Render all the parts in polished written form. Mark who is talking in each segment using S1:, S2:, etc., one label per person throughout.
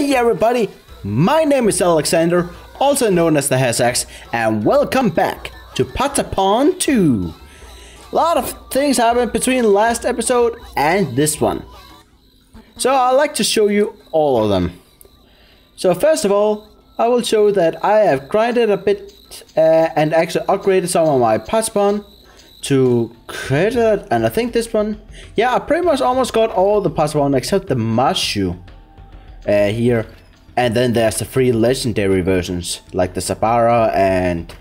S1: Hey everybody, my name is Alexander, also known as the Hazax, and welcome back to Patapon 2. A lot of things happened between the last episode and this one, so I'd like to show you all of them. So first of all, I will show that I have grinded a bit and actually upgraded some of my Patapon to credit, and I think this one, yeah, I pretty much almost got all the Patapon except the Mashu here. And then there's the 3 legendary versions like the Sabara and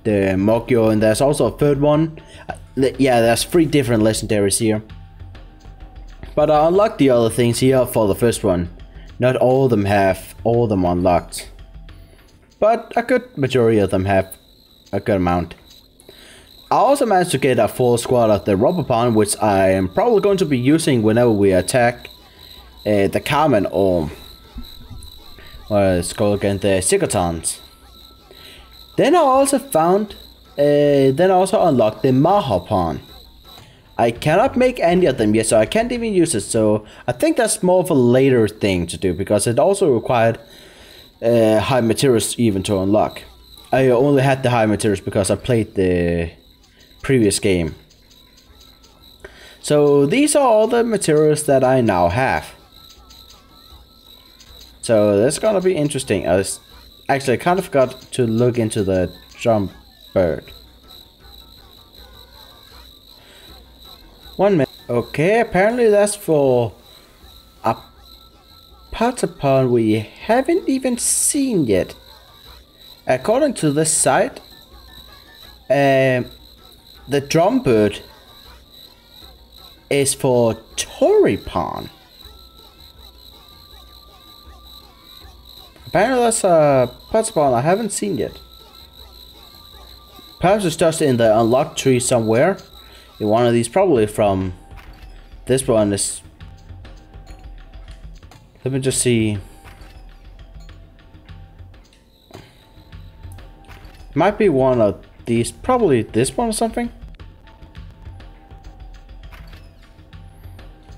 S1: the Mogyo, and there's also a 3rd one. Yeah, there's 3 different legendaries here, but I unlocked the other things here for the first one. Not all of them have all of them unlocked, but a good majority of them have a good amount. I also managed to get a full squad of the Patapon, which I am probably going to be using whenever we attack the Karmen, or it's called again, the Sigurtons. Then I also found, then I also unlocked the Mahopon. I cannot make any of them yet, so I can't even use it, so I think that's more of a later thing to do, because it also required high materials even to unlock. I only had the high materials because I played the previous game. So these are all the materials that I now have. So that's gonna be interesting. I kind of forgot to look into the jump bird. 1 minute. Okay, apparently that's for a Patapon we haven't even seen yet. According to this site, the drum bird is for Toripon. Apparently that's a Patapon I haven't seen yet. Perhaps it's just in the unlocked tree somewhere. In one of these, probably from this one is. Let me just see. Might be one of these, probably this one or something.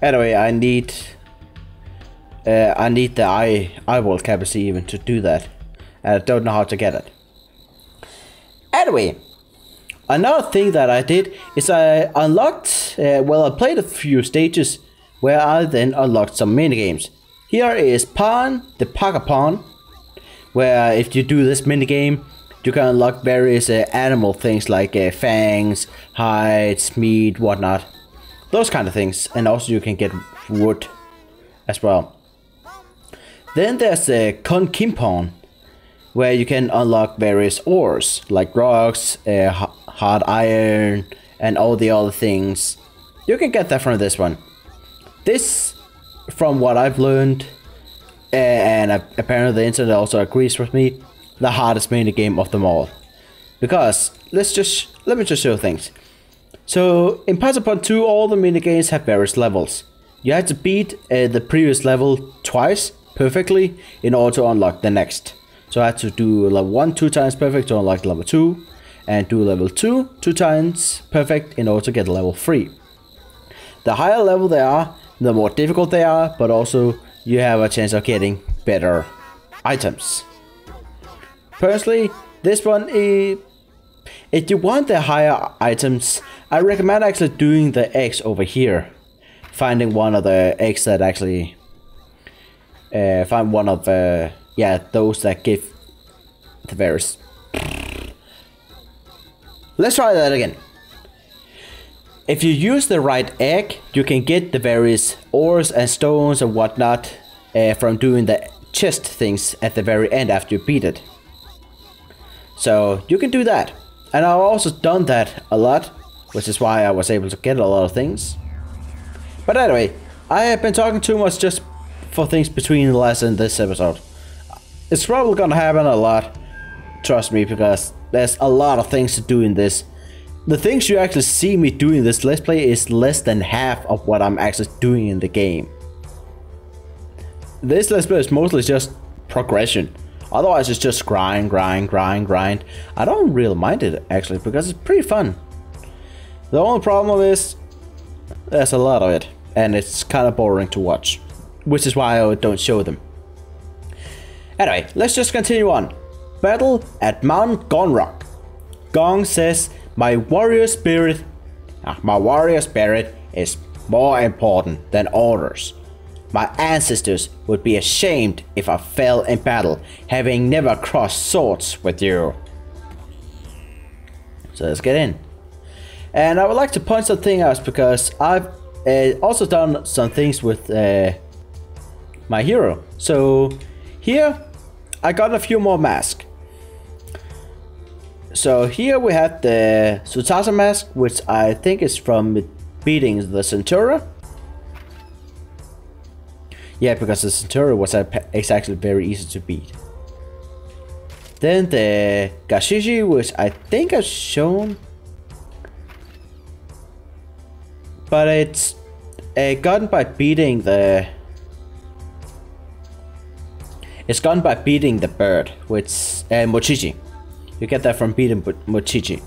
S1: Anyway, I need the eyeball capacity even to do that, and I don't know how to get it. Anyway, another thing that I did is I unlocked, well, I played a few stages where I then unlocked some minigames. Here is Pan, the Patapon, where if you do this minigame, you can unlock various animal things like fangs, hides, meat, whatnot. Those kind of things, and also you can get wood as well. Then there's the Konkimpon, where you can unlock various ores like rocks, hard iron, and all the other things. You can get that from this one. This, from what I've learned, and apparently the internet also agrees with me, the hardest minigame of them all. Because let me just show things. So in Patapon 2, all the minigames have various levels. You have to beat the previous level twice perfectly in order to unlock the next. So I had to do level 1 2 times perfect to unlock level 2, and do level 2 2 times perfect in order to get level 3. The higher level they are, the more difficult they are, but also you have a chance of getting better items. Personally, this one, if you want the higher items, I recommend actually doing the eggs over here. Finding one of the eggs that actually find one of those that give the various. Let's try that again. If you use the right egg, you can get the various ores and stones and whatnot from doing the chest things at the very end after you beat it. So you can do that, and I've also done that a lot, which is why I was able to get a lot of things. But anyway, I have been talking too much just for things between the last and this episode. It's probably gonna happen a lot, trust me, because there's a lot of things to do in this. The things you actually see me doing this let's play is less than half of what I'm actually doing in the game. This let's play is mostly just progression. Otherwise it's just grind. I don't really mind it actually, because it's pretty fun. The only problem is there's a lot of it, and it's kind of boring to watch, which is why I don't show them. Anyway, let's just continue on. Battle at Mount Gonrock. Gong says, my warrior spirit is more important than orders. My ancestors would be ashamed if I fell in battle, having never crossed swords with you. So let's get in. And I would like to point something out because I've also done some things with my hero. So here I got a few more masks. So here we have the Sutasa mask, which I think is from beating the Centura. Yeah, because the Centura was actually very easy to beat. Then the Gashishi, which I think I've shown. But it's gotten by beating the... It's gotten by beating the bird, which Mochichi. You get that from beating Mochichi.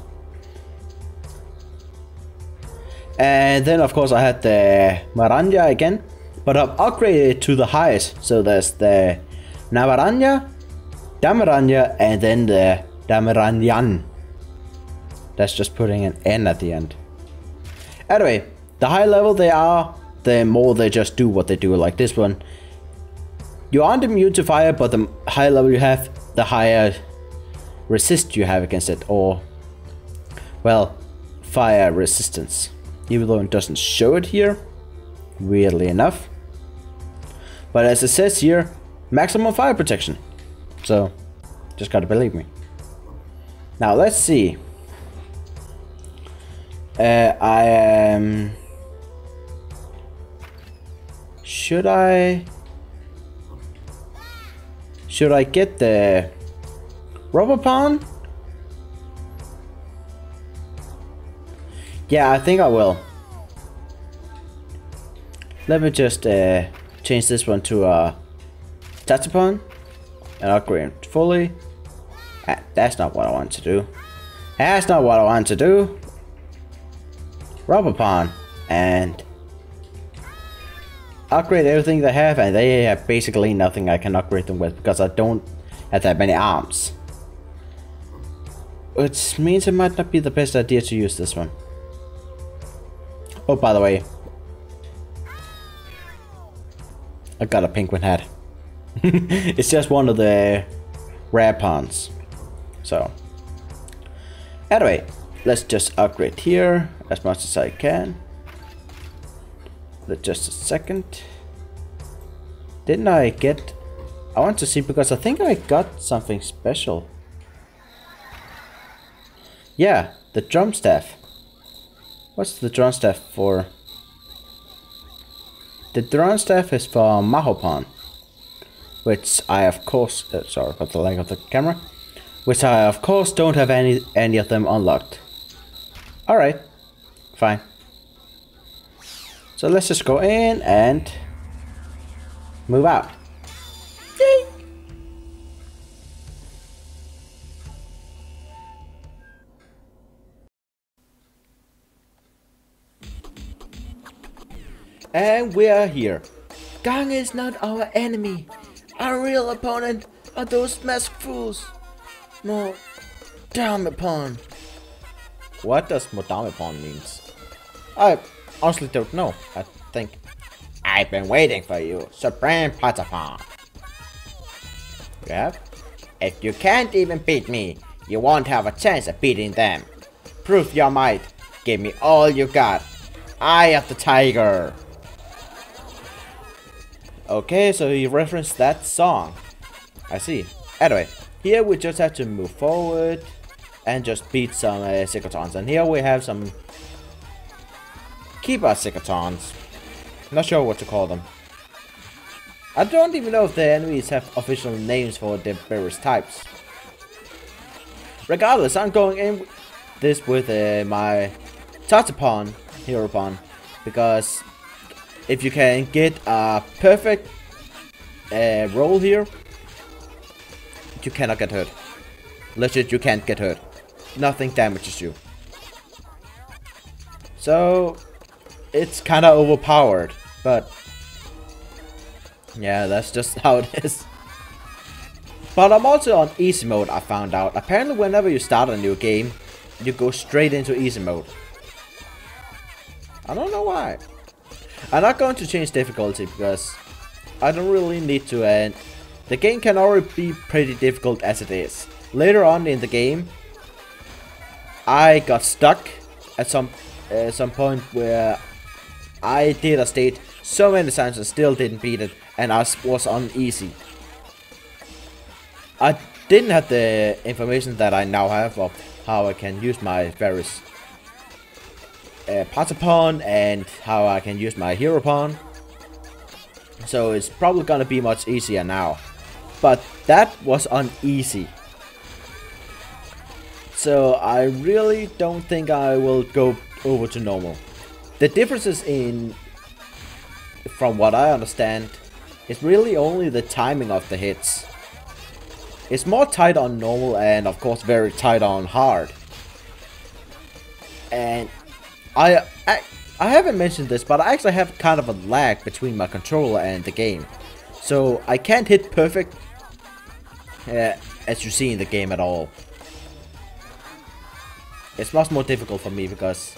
S1: And then of course I had the Maranya again, but I've upgraded it to the highest. So there's the Navaranya, Damaranya, and then the Damaranyan. That's just putting an N at the end. Anyway, the higher level they are, the more they just do what they do, like this one. You aren't immune to fire, but the higher level you have, the higher resist you have against it, or, well, fire resistance. Even though it doesn't show it here, weirdly enough. But as it says here, maximum fire protection. So, just gotta believe me. Now, let's see. Should I get the Patapon? Yeah, I think I will. Let me just change this one to Patapon and upgrade it fully. That's not what I want to do. That's not what I want to do. Patapon and upgrade everything they have, and they have basically nothing I can upgrade them with because I don't have that many arms. Which means it might not be the best idea to use this one. Oh, by the way, I got a penguin hat. It's just one of the rare pawns. So, anyway, let's just upgrade here as much as I can. Just a second. Didn't I get... I want to see because I think I got something special. Yeah, the drum staff. What's the drum staff for? The drum staff is for Mahopon, which I of course... sorry about the lag of the camera. Which I of course don't have any of them unlocked. Alright, fine. So let's just go in and move out. Yay! And we are here. Gong is not our enemy. Our real opponent are those masked fools. Patapon. What does Patapon means? I honestly don't know. I think I've been waiting for you, Supreme Patapon. Yeah? If you can't even beat me, you won't have a chance at beating them. Prove your might. Give me all you got. Eye of the Tiger. Okay, so you referenced that song. I see. Anyway, here we just have to move forward and just beat some Secretons. And here we have some Keeper Secretons. Not sure what to call them. I don't even know if the enemies have official names for the various types. Regardless, I'm going in this with my Patapon, Heropon, because if you can get a perfect roll here, you cannot get hurt. Legit, you can't get hurt. Nothing damages you. So it's kind of overpowered, but yeah, that's just how it is. But I'm also on easy mode, I found out. Apparently whenever you start a new game, you go straight into easy mode. I don't know why. I'm not going to change difficulty because I don't really need to, and the game can already be pretty difficult as it is. Later on in the game, I got stuck at some point where I did a stage so many times and still didn't beat it, and I was on easy. I didn't have the information that I now have of how I can use my various Patapon and how I can use my hero pawn. So it's probably gonna be much easier now. But that was on easy. So I really don't think I will go over to normal. The differences from what I understand, is really only the timing of the hits. It's more tight on normal and of course very tight on hard. And I haven't mentioned this, but I actually have kind of a lag between my controller and the game. So I can't hit perfect as you see in the game at all. It's much more difficult for me because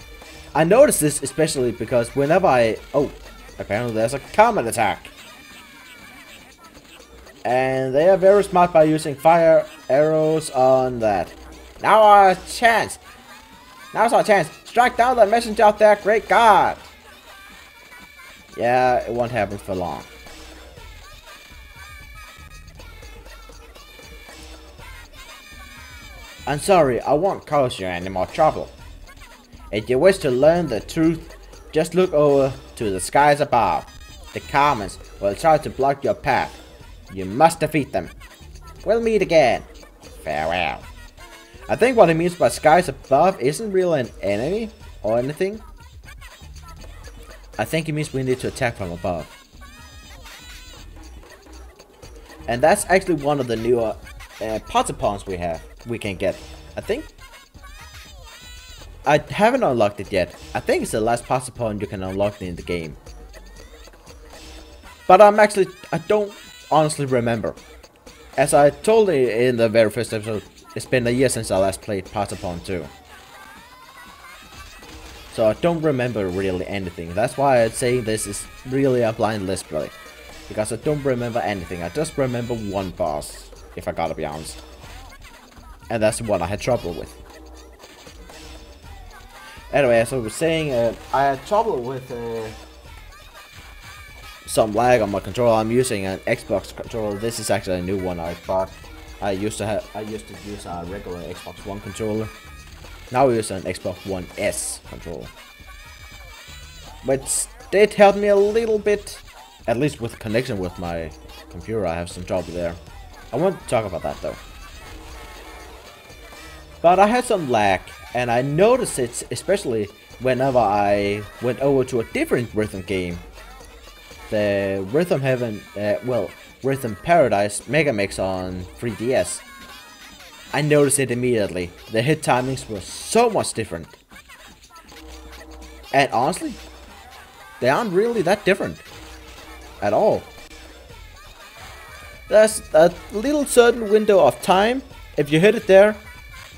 S1: I noticed this especially because whenever oh, apparently there's a karmen attack. And they are very smart by using fire arrows on that. Now our chance. Now's our chance. Strike down that messenger out there, great God. Yeah, it won't happen for long. I'm sorry, I won't cause you any more trouble. If you wish to learn the truth, just look over to the skies above. The karmens will try to block your path. You must defeat them. We'll meet again. Farewell. I think what he means by skies above isn't really an enemy or anything. I think it means we need to attack from above. And that's actually one of the newer Patapons we can get. I think. I haven't unlocked it yet. I think it's the last Patapon you can unlock in the game. But I don't honestly remember. As I told you in the very first episode, it's been a year since I last played Patapon 2. So I don't remember really anything. That's why I'd say this is really a blind list play. Because I don't remember anything. I just remember one boss, if I gotta be honest. And that's the one I had trouble with. Anyway, as I was saying, I had trouble with some lag on my controller. I'm using an Xbox controller. This is actually a new one I bought. I used to use a regular Xbox One controller. Now I use an Xbox One S controller. But it helped me a little bit, at least with connection with my computer. I have some trouble there. I won't talk about that though. But I had some lag, and I noticed it especially whenever I went over to a different rhythm game. The Rhythm Heaven, Rhythm Paradise Mega Mix on 3DS. I noticed it immediately. The hit timings were so much different. And honestly, they aren't really that different at all. There's a little certain window of time. If you hit it there,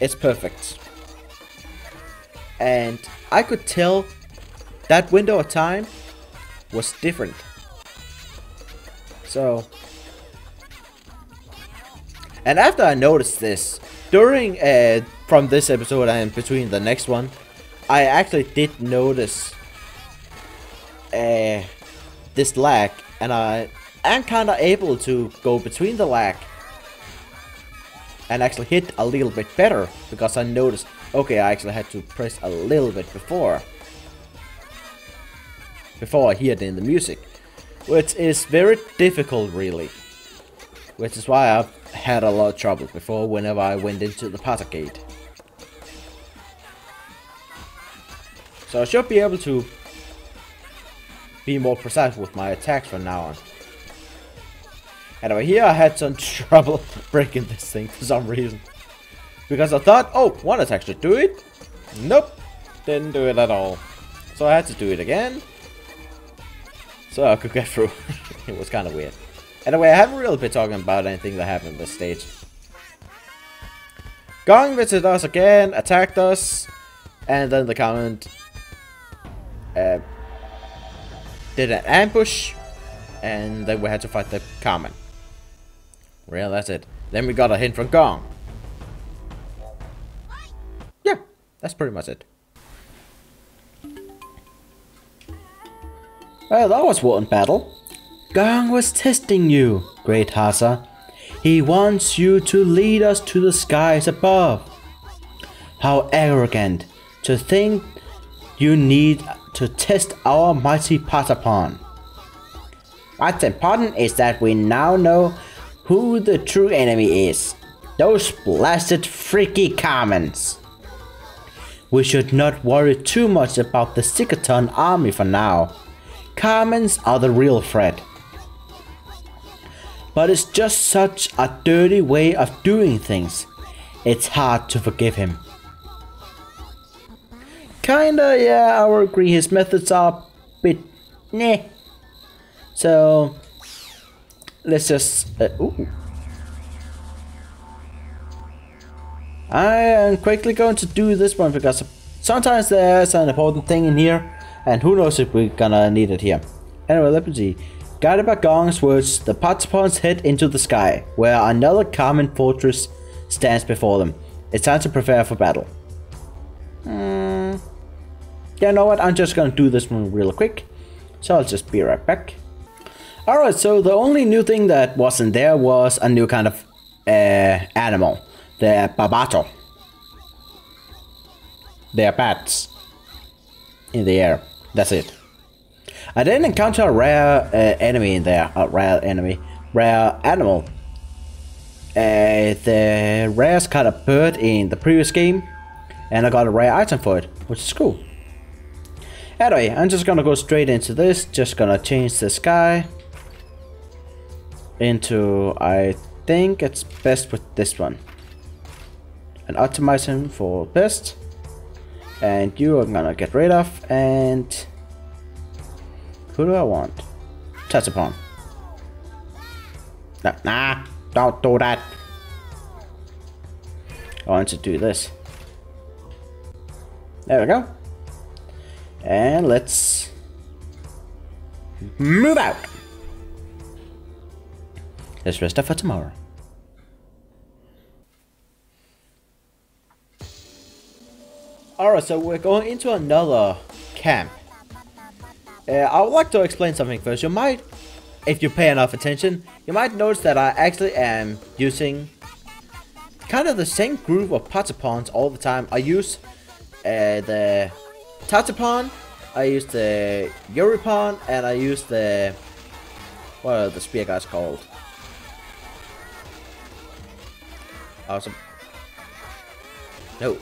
S1: it's perfect. And I could tell that window of time was different. So, and after I noticed this, during from this episode and between the next one, I actually did notice this lag, and I am kind of able to go between the lag and actually hit a little bit better, because I noticed, okay, I actually had to press a little bit before I hear it in the music, which is very difficult really, which is why I've had a lot of trouble before whenever I went into the Patapon gate. So I should be able to be more precise with my attacks from now on. Anyway, here I had some trouble breaking this thing for some reason. Because I thought, oh, one attack should do it. Nope, didn't do it at all. So I had to do it again, so I could get through. It was kind of weird. Anyway, I haven't really been talking about anything that happened in this stage. Gong visited us again, attacked us, and then the comment did an ambush, and then we had to fight the karmen. Well, that's it. Then we got a hint from Gong. Yeah, that's pretty much it. Well, that was one battle. Gong was testing you, Great Hasa. He wants you to lead us to the skies above. How arrogant to think you need to test our mighty Patapon. What's important is that we now know who the true enemy is. Those blasted freaky karmens. We should not worry too much about the Sikaton army for now. Karmens are the real threat. But it's just such a dirty way of doing things. It's hard to forgive him. Kinda, yeah, I would agree. His methods are a bit nah. So let's just ooh. I am quickly going to do this one because sometimes there's an important thing in here, and who knows if we're gonna need it here. Anyway, let me see. Guided by Gong's words, the Patapons head into the sky, where another karmen fortress stands before them. It's time to prepare for battle. Yeah, you know what? I'm just gonna do this one real quick, so I'll just be right back. Alright, so the only new thing that wasn't there was a new kind of animal. The babato. They are bats in the air. That's it. I didn't encounter a rare enemy in there. A rare animal. The rarest kind of bird in the previous game, and I got a rare item for it, which is cool. Anyway, I'm just gonna go straight into this. Just gonna change the sky into, I think it's best with this one, and optimize him for best. And you are gonna get rid of, and who do I want? Patapon. Nah, don't do that. I want to do this. There we go. And let's move out. Let's rest up for tomorrow. Alright, so we're going into another camp. I would like to explain something first. You might, if you pay enough attention, you might notice that I actually am using kind of the same group of Patapons all the time. I use the Patapon, I use the Yoripon, and I use the, what are the spear guys called? Awesome. No.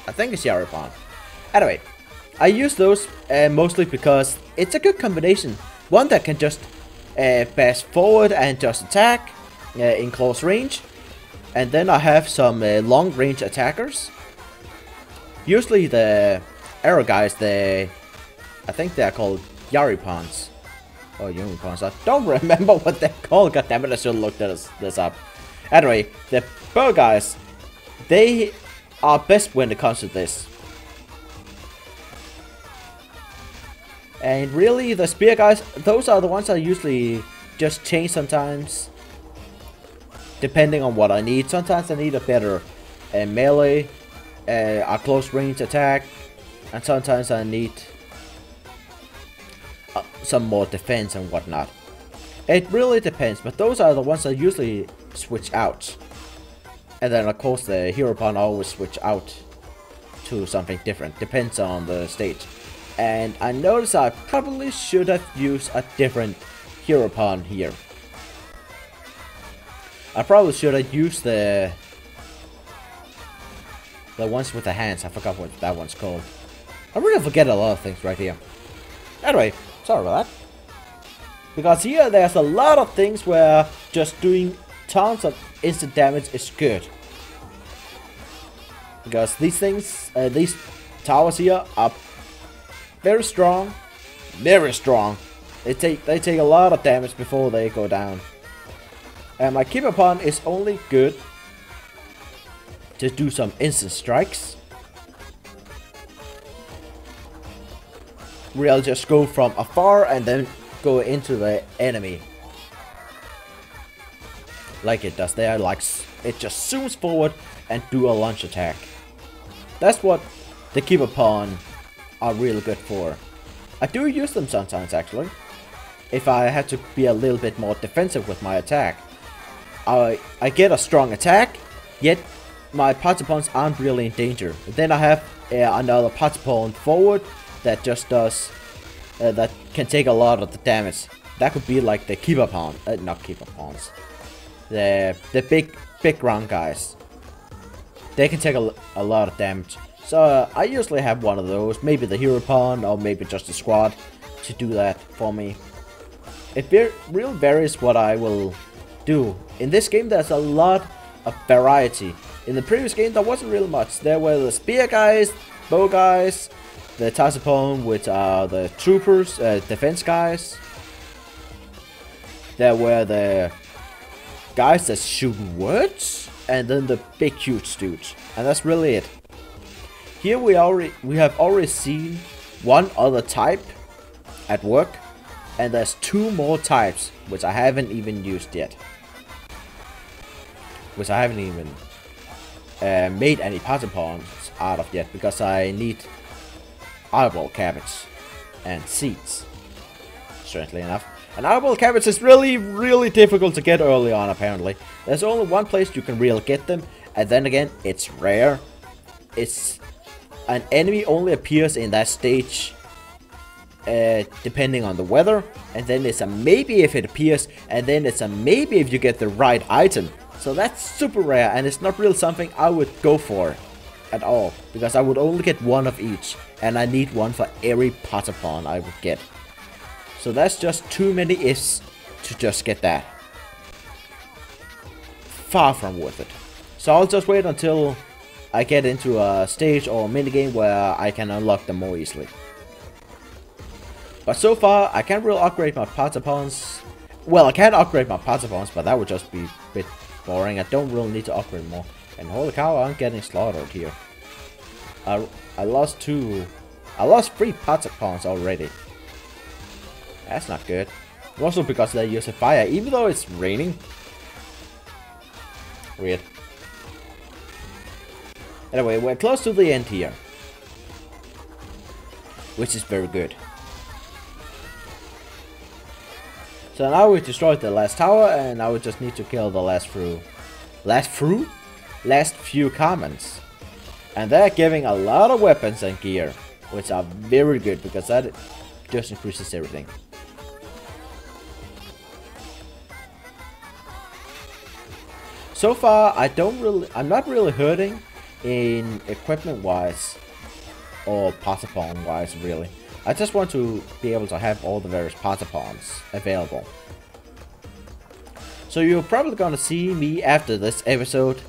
S1: I think it's Yoripon. Anyway, I use those mostly because it's a good combination. One that can just pass forward and just attack in close range. And then I have some long range attackers. Usually the arrow guys, I think they're called Yaripons. Or Yoripons. I don't remember what they're called. God damn it, I should have looked this up. Anyway, the bow guys, they are best when it comes to this. And really, the spear guys, those are the ones I usually just change sometimes, depending on what I need. Sometimes I need a better melee, a close range attack, and sometimes I need some more defense and whatnot. It really depends, but those are the ones I usually switch out. And then of course the hero pawn always switch out to something different, depends on the stage. And I noticed I probably should have used a different hero pawn here. I probably should have used the ones with the hands. I forgot what that one's called. I really forget a lot of things right here. Anyway, sorry about that. Because here there's a lot of things where just doing tons of instant damage is good. Because these things, these towers here are very strong. Very strong. They take a lot of damage before they go down. And my Patapon is only good to do some instant strikes. Where I'll just go from afar and then go into the enemy. Like it does there, like it just zooms forward and do a launch attack. That's what the Patapon are really good for. I do use them sometimes actually. If I have to be a little bit more defensive with my attack. I get a strong attack, yet my Patapons aren't really in danger. Then I have another Patapon forward that just does, that can take a lot of the damage. That could be like the Patapon, not Patapons. The big ground guys. They can take a lot of damage. So I usually have one of those, maybe the hero pawn or maybe just a squad to do that for me. It really varies what I will do. In this game there's a lot of variety. In the previous game there wasn't really much. There were the spear guys, bow guys, the Patapon which are the troopers, defense guys. There were the guys that shoot words, and then the big huge dudes. And that's really it. Here we have already seen one other type at work, and there's 2 more types which I haven't even used yet. Which I haven't even made any Patapons out of yet, because I need eyeball cabbage and seeds, strangely enough. And eyeball cabbage is really difficult to get early on apparently. There's only one place you can really get them, and then again it's rare. It's an enemy only appears in that stage depending on the weather, and then it's a maybe if it appears, and then it's a maybe if you get the right item. So that's super rare, and it's not really something I would go for at all, because I would only get one of each, and I need one for every Patapon I would get. So that's just too many ifs to just get that. Far from worth it. So I'll just wait until I get into a stage or a minigame where I can unlock them more easily. But so far, I can't really upgrade my Patapons. Well, I can upgrade my Patapons, but that would just be a bit boring. I don't really need to upgrade more. And holy cow, I'm getting slaughtered here. I lost 3 Patapons already. That's not good. Also because they use a fire, even though it's raining. Weird. Anyway, we're close to the end here. Which is very good. So now we've destroyed the last tower, and now we just need to kill the last few karmens. And they're giving a lot of weapons and gear, which are very good because that just increases everything. So far, I'm not really hurting in equipment wise or Patapon wise really. I just want to be able to have all the various Patapons available. So you're probably gonna see me after this episode.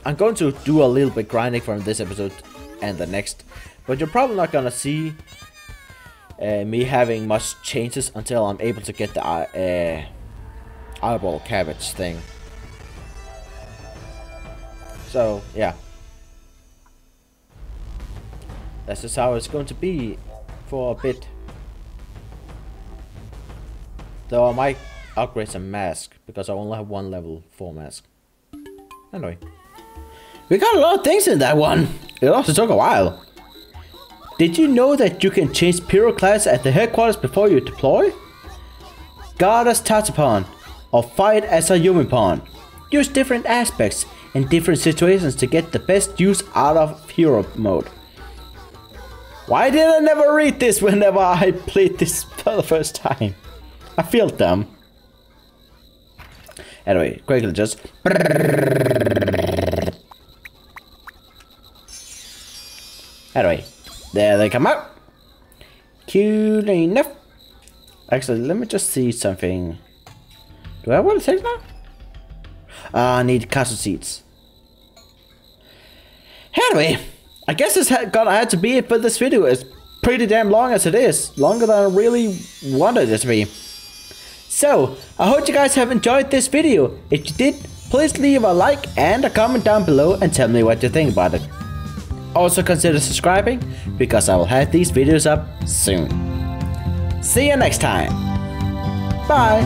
S1: I'm going to do a little bit grinding from this episode and the next, but you're probably not gonna see me having much changes until I'm able to get the eyeball cabbage thing. So yeah, that's just how it's going to be for a bit. Though I might upgrade some mask because I only have 1 level 4 mask. Anyway, we got a lot of things in that one. It also took a while. Did you know that you can change Pyro class at the headquarters before you deploy? Guard as Patapon or fight as a human pawn. Use different aspects in different situations to get the best use out of hero mode. Why did I never read this whenever I played this for the first time? I feel dumb. Anyway, quickly just... Anyway, there they come out. Cute enough. Actually, let me just see something. Do I have what it takes now? I need castle seats. Anyway, I guess this gonna have to be it for this video. It's pretty damn long as it is. Longer than I really wanted it to be. So, I hope you guys have enjoyed this video. If you did, please leave a like and a comment down below and tell me what you think about it. Also consider subscribing, because I will have these videos up soon. See you next time. Bye.